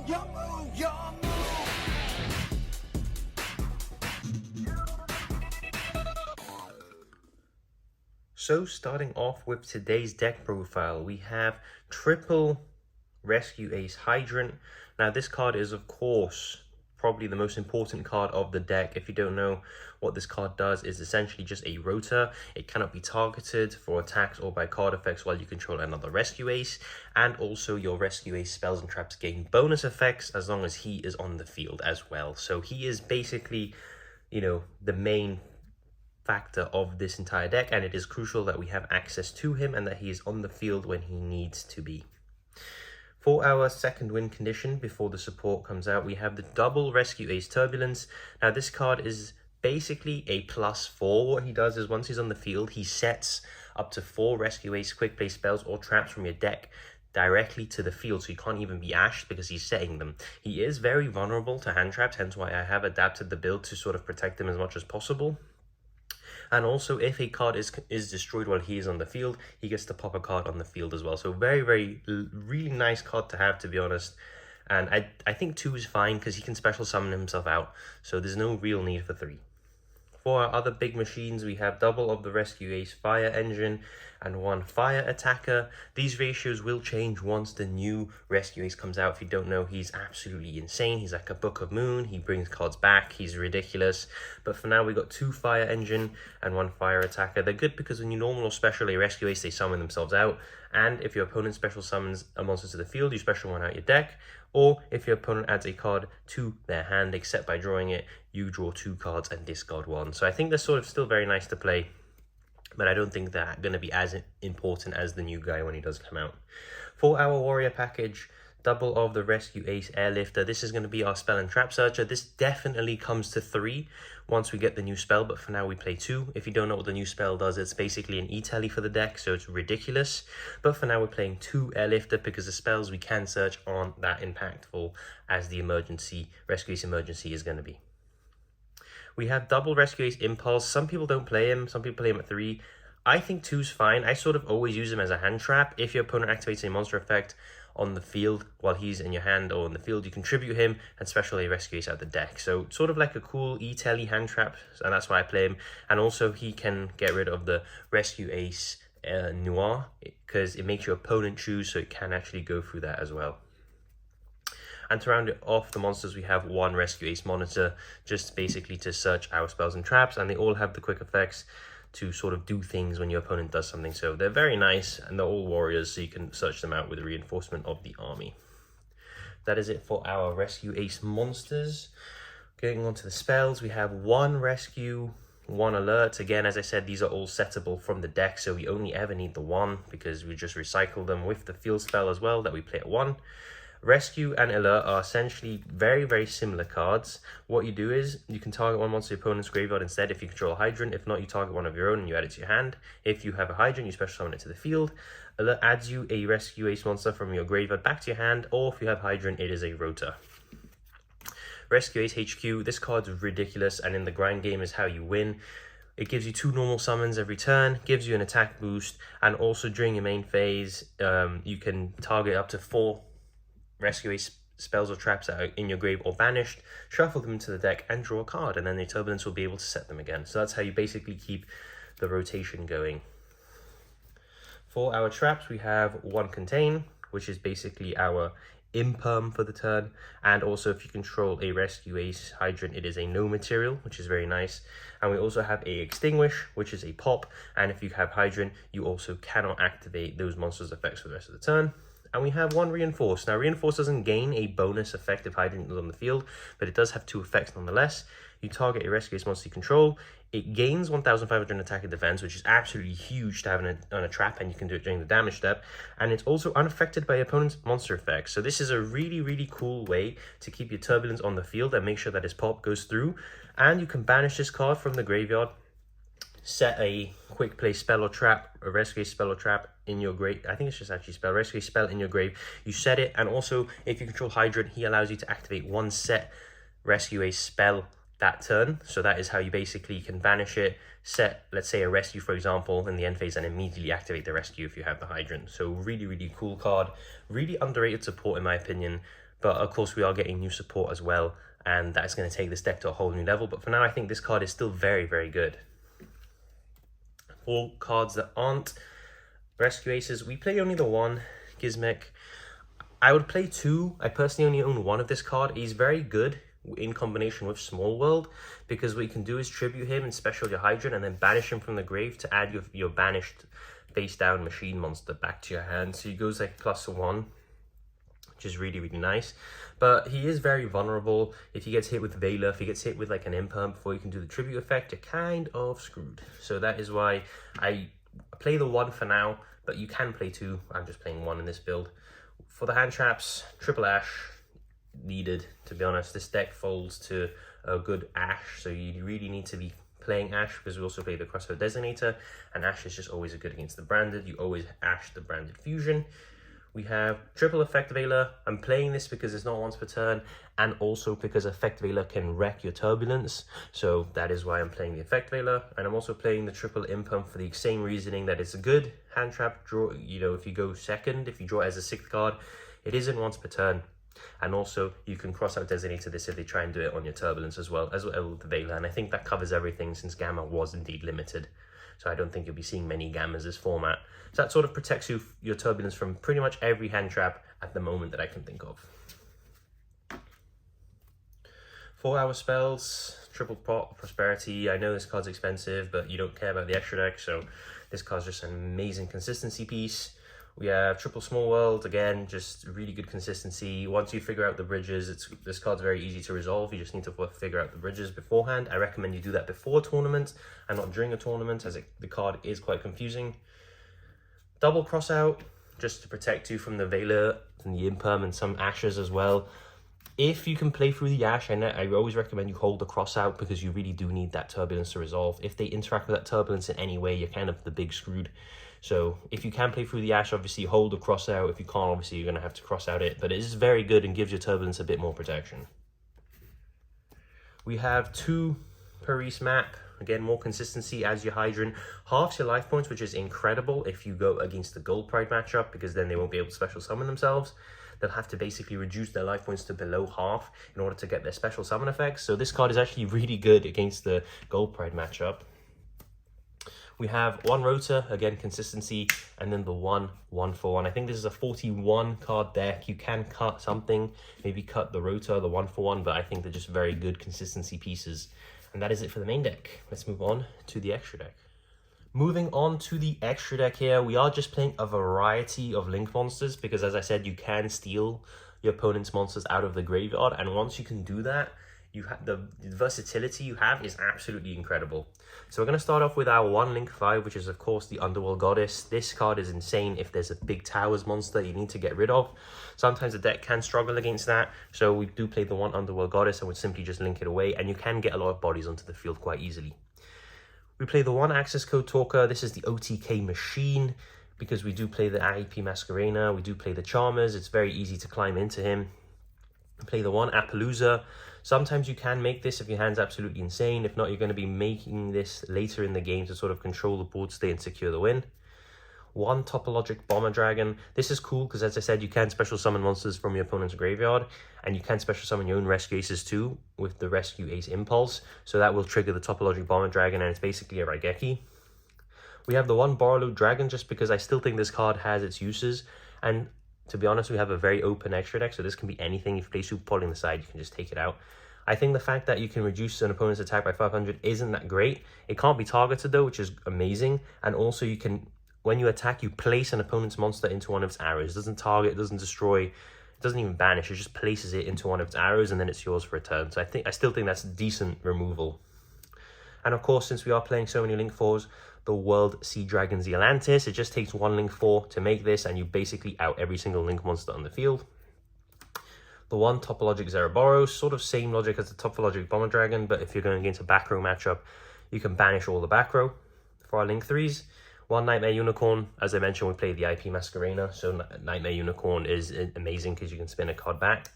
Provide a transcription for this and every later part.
So starting off with today's deck profile, we have triple Rescue Ace Hydrant. Now this card is of course probably the most important card of the deck. If you don't know what this card does, is essentially just a rotor. It cannot be targeted for attacks or by card effects while you control another Rescue Ace, and also your Rescue Ace spells and traps gain bonus effects as long as he is on the field as well. So he is basically, you know, the main factor of this entire deck, and it is crucial that we have access to him and that he is on the field when he needs to be. For our second win condition, before the support comes out, we have the double Rescue Ace Turbulence. Now this card is basically a +4. What he does is once he's on the field, he sets up to 4 Rescue Ace quick play spells or traps from your deck directly to the field, so you can't even be ashed because he's setting them. He is very vulnerable to hand traps, hence why I have adapted the build to sort of protect him as much as possible. And also, if a card is destroyed while he is on the field, he gets to pop a card on the field as well. So really nice card to have, to be honest. And I think 2 is fine because he can special summon himself out. So there's no real need for 3. For our other big machines, we have double of the Rescue Ace Fire Engine and 1 Fire Attacker. These ratios will change once the new Rescue Ace comes out. If you don't know, he's absolutely insane. He's like a Book of Moon. He brings cards back. He's ridiculous. But for now, we got 2 Fire Engine and 1 Fire Attacker. They're good because when you normal or special a Rescue Ace, they summon themselves out. And if your opponent special summons a monster to the field, you special one out your deck. Or if your opponent adds a card to their hand, except by drawing it, you draw 2 cards and discard 1. So I think they're sort of still very nice to play, but I don't think they're going to be as important as the new guy when he does come out. For our warrior package, double of the Rescue Ace Airlifter. This is going to be our spell and trap searcher. This definitely comes to 3 once we get the new spell, but for now we play 2. If you don't know what the new spell does, it's basically an E-tally for the deck, so it's ridiculous. But for now we're playing 2 Airlifter because the spells we can search aren't that impactful as the Rescue Ace Emergency is going to be. We have double Rescue Ace Impulse. Some people don't play him, some people play him at 3. I think 2's fine. I sort of always use him as a hand trap. If your opponent activates a monster effect on the field while he's in your hand or in the field, you contribute him and special a Rescue Ace out the deck. So sort of like a cool E-tally hand trap, and that's why I play him. And also he can get rid of the Rescue Ace Noir because it makes your opponent choose, so it can actually go through that as well. And to round it off, the monsters, we have 1 Rescue Ace Monitor, just basically to search our spells and traps, and they all have the quick effects to sort of do things when your opponent does something. So they're very nice, and they're all warriors, so you can search them out with reinforcement of the army. That is it for our Rescue Ace monsters. Going on to the spells, we have 1 Rescue, 1 Alert. Again, as I said, these are all settable from the deck, so we only ever need the 1 because we just recycle them with the field spell as well that we play at 1. Rescue and Alert are essentially very similar cards. What you do is you can target 1 monster to your opponent's graveyard instead if you control a Hydrant. If not, you target 1 of your own and you add it to your hand. If you have a Hydrant, you special summon it to the field. Alert adds you a Rescue Ace monster from your graveyard back to your hand, or if you have Hydrant, it is a Rotor. Rescue Ace HQ, this card's ridiculous, and in the grind game is how you win. It gives you 2 normal summons every turn, gives you an attack boost, and also during your main phase, you can target up to 4 Rescue Ace spells or traps that are in your grave or banished, shuffle them into the deck and draw a card, and then the Turbulence will be able to set them again. So that's how you basically keep the rotation going. For our traps, we have 1 Contain, which is basically our imperm for the turn, and also if you control a Rescue Ace Hydrant, it is a no material, which is very nice. And we also have a Extinguish, which is a pop, and if you have Hydrant, you also cannot activate those monsters' effects for the rest of the turn. And we have 1 Reinforce. Now, Reinforce doesn't gain a bonus effect if Hydrant is on the field, but it does have 2 effects nonetheless. You target a Rescue Ace monster you control. It gains 1,500 attack and defense, which is absolutely huge to have on a trap, and you can do it during the damage step. And it's also unaffected by your opponent's monster effects. So this is a really cool way to keep your Turbulence on the field and make sure that his pop goes through. And you can banish this card from the graveyard, set a quick play spell or trap, a Rescue Ace spell or trap in your grave. I think it's just actually spell, Rescue Ace spell in your grave. You set it, and also if you control Hydrant, he allows you to activate 1 set Rescue Ace spell that turn. So that is how you basically can banish it, set, let's say, a rescue, for example, in the end phase, and immediately activate the rescue if you have the Hydrant. So really cool card, really underrated support in my opinion. But of course we are getting new support as well, and that's going to take this deck to a whole new level. But for now, I think this card is still very, very good. For cards that aren't Rescue Aces, we play only the one, Gizmek. I would play two. I personally only own one of this card. He's very good in combination with Small World, because what you can do is tribute him and special your Hydrant and then banish him from the grave to add your banished face down machine monster back to your hand. So he goes like +1, which is really, really nice. But he is very vulnerable. If he gets hit with Veiler, if he gets hit with like an Imperm before you can do the tribute effect, you're kind of screwed. So that is why I play the one for now, but you can play two. I'm just playing one in this build. For the hand traps, triple Ash needed, to be honest. This deck folds to a good Ash, so you really need to be playing Ash, because we also play the Crossbow Designator, and Ash is just always good against the branded. You always Ash the branded fusion. We have triple Effect Veiler. I'm playing this because it's not once per turn, and also because Effect Veiler can wreck your Turbulence. So that is why I'm playing the Effect Veiler. And I'm also playing the triple Imperm for the same reasoning that it's a good hand trap draw. You know, if you go second, if you draw it as a 6th card, it isn't once per turn. And also you can cross out Designator this if they try and do it on your Turbulence as well with the Veiler. And I think that covers everything, since Gamma was indeed limited. So I don't think you'll be seeing many Gammas this format. So that sort of protects your Turbulence from pretty much every hand trap at the moment that I can think of. 4-hour spells, triple Prosperity. I know this card's expensive, but you don't care about the extra deck, so this card's just an amazing consistency piece. We have triple Small World, again, just really good consistency. Once you figure out the bridges, this card's very easy to resolve. You just need to figure out the bridges beforehand. I recommend you do that before a tournament and not during a tournament, as the card is quite confusing. Double Crossout, just to protect you from the Veiler and the Imperm and some Ashes as well. If you can play through the Ash, I always recommend you hold the Crossout, because you really do need that Turbulence to resolve. If they interact with that Turbulence in any way, you're kind of the big screwed. So if you can play through the Ash, obviously hold the Crossout. If you can't, obviously you're going to have to cross out it. But it is very good and gives your Turbulence a bit more protection. We have 2 Paris map. Again, more consistency as your Hydrant. Halves your life points, which is incredible if you go against the Gold Pride matchup, because then they won't be able to special summon themselves. They'll have to basically reduce their life points to below half in order to get their special summon effects. So this card is actually really good against the Gold Pride matchup. We have 1 Rota, again, consistency, and then the 1/1/1. I think this is a 41 card deck. You can cut something, maybe cut the Rota, the 1/1, but I think they're just very good consistency pieces. And that is it for the main deck. Let's move on to the extra deck. Moving on to the extra deck here, we are just playing a variety of Link monsters, because as I said, you can steal your opponent's monsters out of the graveyard, and once you can do that, you have the versatility you have is absolutely incredible. So we're going to start off with our 1 Link 5, which is of course the Underworld Goddess. This card is insane if there's a big towers monster you need to get rid of. Sometimes the deck can struggle against that, so we do play the 1 Underworld Goddess and would simply just link it away, and you can get a lot of bodies onto the field quite easily. We play the 1 Access Code Talker. This is the OTK machine, because we do play the IEP Masquerena, we do play the Charmers. It's very easy to climb into him. We play the 1 Appaloosa. Sometimes you can make this if your hand's absolutely insane. If not, you're going to be making this later in the game to sort of control the board state and secure the win. 1 Topologic Bomber Dragon. This is cool because, as I said, you can special summon monsters from your opponent's graveyard, and you can special summon your own Rescue Aces too with the Rescue Ace Impulse. So that will trigger the Topologic Bomber Dragon, and it's basically a Raigeki. We have the 1 Borreload Dragon, just because I still think this card has its uses, and to be honest, we have a very open extra deck, so this can be anything. If you play Super Poly on the side, you can just take it out. I think the fact that you can reduce an opponent's attack by 500 isn't that great. It can't be targeted though, which is amazing. And also you can, when you attack, you place an opponent's monster into one of its arrows. It doesn't target, it doesn't destroy, it doesn't even banish. It just places it into one of its arrows, and then it's yours for a turn. So I still think that's decent removal. And of course, since we are playing so many Link 4s, the World Sea Dragons, the Atlantis, it just takes 1 Link 4 to make this, and you basically out every single Link monster on the field. The 1 Topologic Zeraboros, sort of same logic as the Topologic Bomber Dragon, but if you're going against a back row matchup, you can banish all the back row. For our Link 3s, 1 Nightmare Unicorn. As I mentioned, we play the IP Masquerena, so Nightmare Unicorn is amazing because you can spin a card back.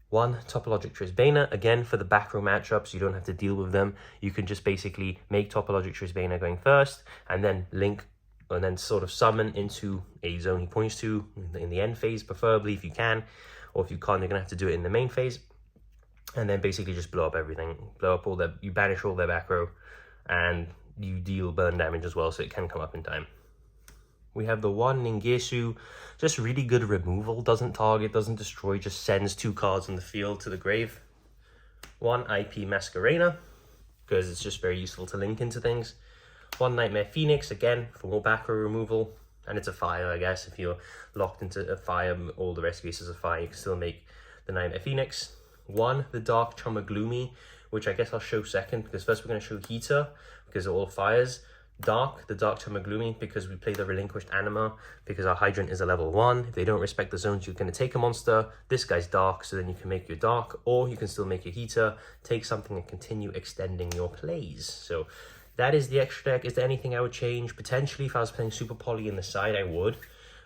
1 Topologic Trisbana, again for the back row matchups, you don't have to deal with them. You can just basically make Topologic Trisbana going first, and then link, and then sort of summon into a zone he points to in the end phase, preferably if you can. or if you can't, you're gonna have to do it in the main phase, and then basically just blow up everything, blow up all their, you banish all their back row, and you deal burn damage as well, so it can come up in time. We have the one Ningesu, just really good removal, doesn't target, doesn't destroy, just sends 2 cards on the field to the grave. One IP Masquerena, because it's just very useful to link into things. One Nightmare Phoenix, again, for more back row removal. And it's a fire, I guess. If you're locked into a fire, all the rest of is a fire, you can still make the Nightmare Phoenix. One, the Dark Chummer Gloomy, which I guess I'll show second, because first we're going to show Heater, because they're all fires. Dark, the Dark Chummer Gloomy, because we play the Relinquished Anima, because our Hydrant is a level 1. If they don't respect the zones, you're going to take a monster. This guy's Dark, so then you can make your Dark, or you can still make your Heater, take something and continue extending your plays. So that is the extra deck. Is there anything I would change? Potentially, if I was playing Super Poly in the side, I would.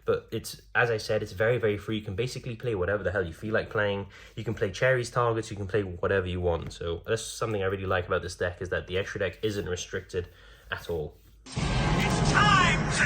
But it's, as I said, it's very, very free. You can basically play whatever the hell you feel like playing. You can play Cherry's targets, you can play whatever you want. So that's something I really like about this deck, is that the extra deck isn't restricted at all. It's time to